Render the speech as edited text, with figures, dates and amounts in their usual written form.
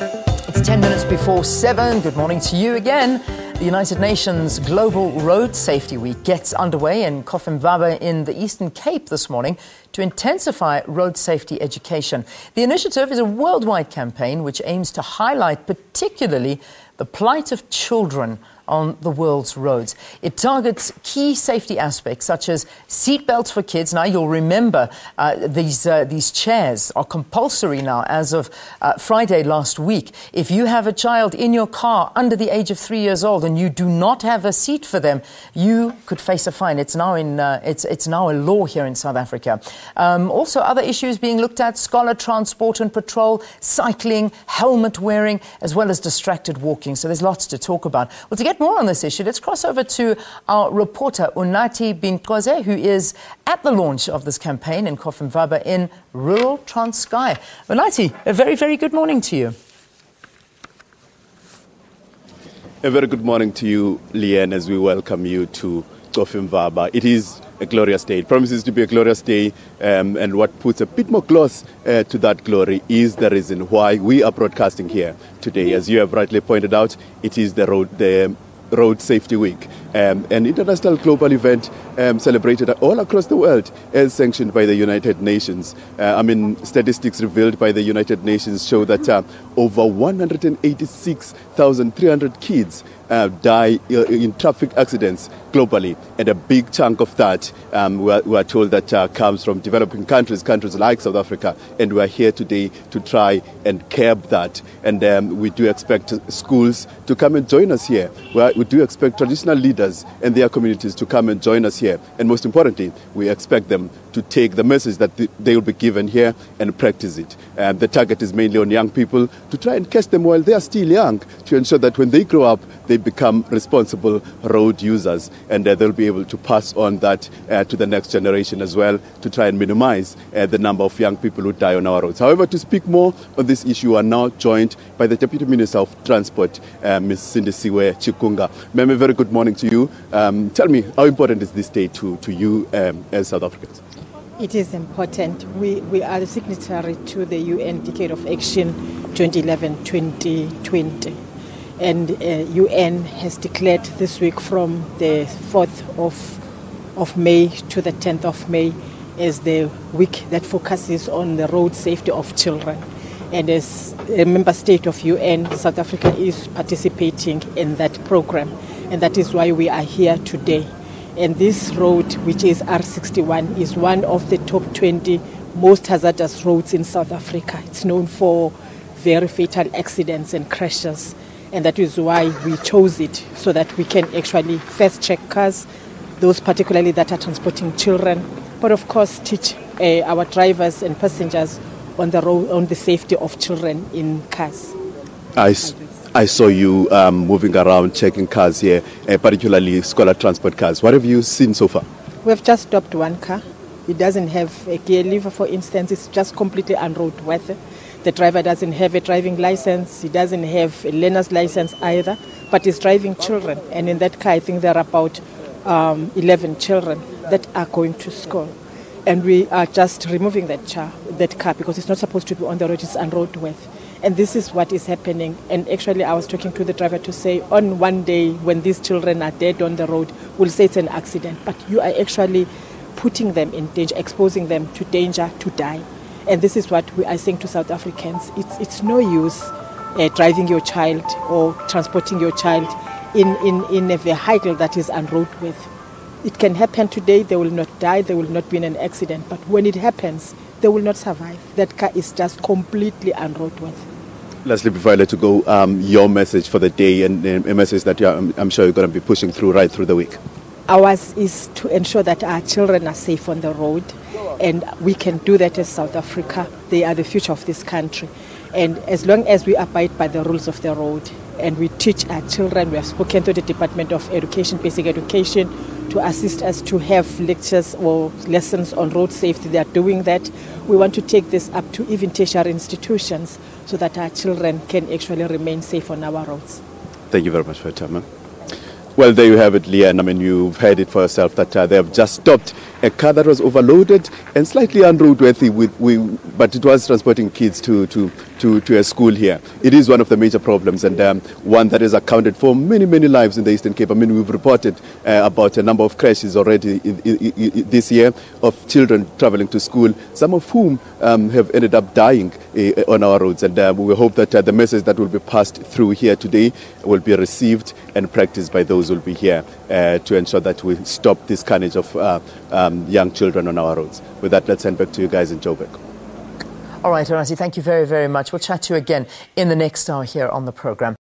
It's 10 minutes before 7. Good morning to you again. The United Nations Global Road Safety Week gets underway in Cofimvaba in the Eastern Cape this morning to intensify road safety education. The initiative is a worldwide campaign which aims to highlight particularly the plight of children on the world's roads. It targets key safety aspects such as seatbelts for kids. Now, you'll remember these chairs are compulsory now as of Friday last week. If you have a child in your car under the age of 3 years old and you do not have a seat for them, you could face a fine. It's now it's now a law here in South Africa. Also, other issues being looked at: scholar transport and patrol, cycling, helmet wearing, as well as distracted walking. So there's lots to talk about. Well, to get more on this issue, let's cross over to our reporter Unathi Binqose, who is at the launch of this campaign in Cofimvaba in rural Transkei. Unathi, a very, very good morning to you. A very good morning to you, Leanne, as we welcome you to Cofimvaba. It is a glorious day. It promises to be a glorious day, and what puts a bit more gloss to that glory is the reason why we are broadcasting here today. As you have rightly pointed out, it is the Road Safety Week, an international global event celebrated all across the world as sanctioned by the United Nations. Statistics revealed by the United Nations show that over 186,300 kids die in traffic accidents globally, and a big chunk of that we are told that comes from developing countries like South Africa, and we are here today to try and curb that. And we do expect schools to come and join us here. We do expect traditional leaders and their communities to come and join us here, and most importantly, we expect them to take the message that they will be given here and practice it. The target is mainly on young people, to try and catch them while they are still young, to ensure that when they grow up, they become responsible road users, and they'll be able to pass on that to the next generation as well, to try and minimize the number of young people who die on our roads. However, to speak more on this issue, we are now joined by the Deputy Minister of Transport, Ms. Sindisiwe Chikunga. Ma'am, a very good morning to you. Tell me, how important is this day to you as South Africans? It is important. We are the signatory to the UN Decade of Action 2011-2020. And UN has declared this week from the 4th of May to the 10th of May as the week that focuses on the road safety of children. And as a member state of UN, South Africa is participating in that program. And that is why we are here today. And this road, which is R61, is one of the top 20 most hazardous roads in South Africa. It's known for very fatal accidents and crashes. And that is why we chose it, so that we can actually first check cars, those particularly that are transporting children, but of course teach our drivers and passengers on the road, on the safety of children in cars. I saw you moving around checking cars here, particularly scholar transport cars. What have you seen so far? We have just stopped one car. It doesn't have a gear lever, for instance. It's just completely unroadworthy. The driver doesn't have a driving license. He doesn't have a learner's license either, but he's driving children. And in that car, I think there are about 11 children that are going to school. And we are just removing that car because it's not supposed to be on the road. It's unroadworthy. And this is what is happening. And actually, I was talking to the driver to say, on one day when these children are dead on the road, we'll say it's an accident. But you are actually putting them in danger, exposing them to danger to die. And this is what we are saying to South Africans. It's no use driving your child or transporting your child in a vehicle that is unroadworthy. It can happen today, they will not die, they will not be in an accident. But when it happens, they will not survive. That car is just completely unroadworthy. Lastly, before I let you go, your message for the day, and a message that I'm sure you're going to be pushing through right through the week. Ours is to ensure that our children are safe on the road, and we can do that as South Africa. They are the future of this country. And as long as we abide by the rules of the road and we teach our children, we have spoken to the Department of Education, Basic Education, to assist us to have lectures or lessons on road safety. They are doing that. We want to take this up to even tertiary institutions so that our children can actually remain safe on our roads. Thank you very much for your time, ma'am. Well, there you have it, Leanne. I mean, you've heard it for yourself that they have just stopped a car that was overloaded and slightly unroadworthy, but it was transporting kids to to a school here. It is one of the major problems, and one that has accounted for many lives in the Eastern Cape. I mean, we've reported about a number of crashes already this year of children traveling to school, some of whom have ended up dying on our roads. And we hope that the message that will be passed through here today will be received and practiced by those who will be here to ensure that we stop this carnage of young children on our roads. With that, let's hand back to you guys in Joburg. All right, Unathi, thank you very, very much. We'll chat to you again in the next hour here on the programme.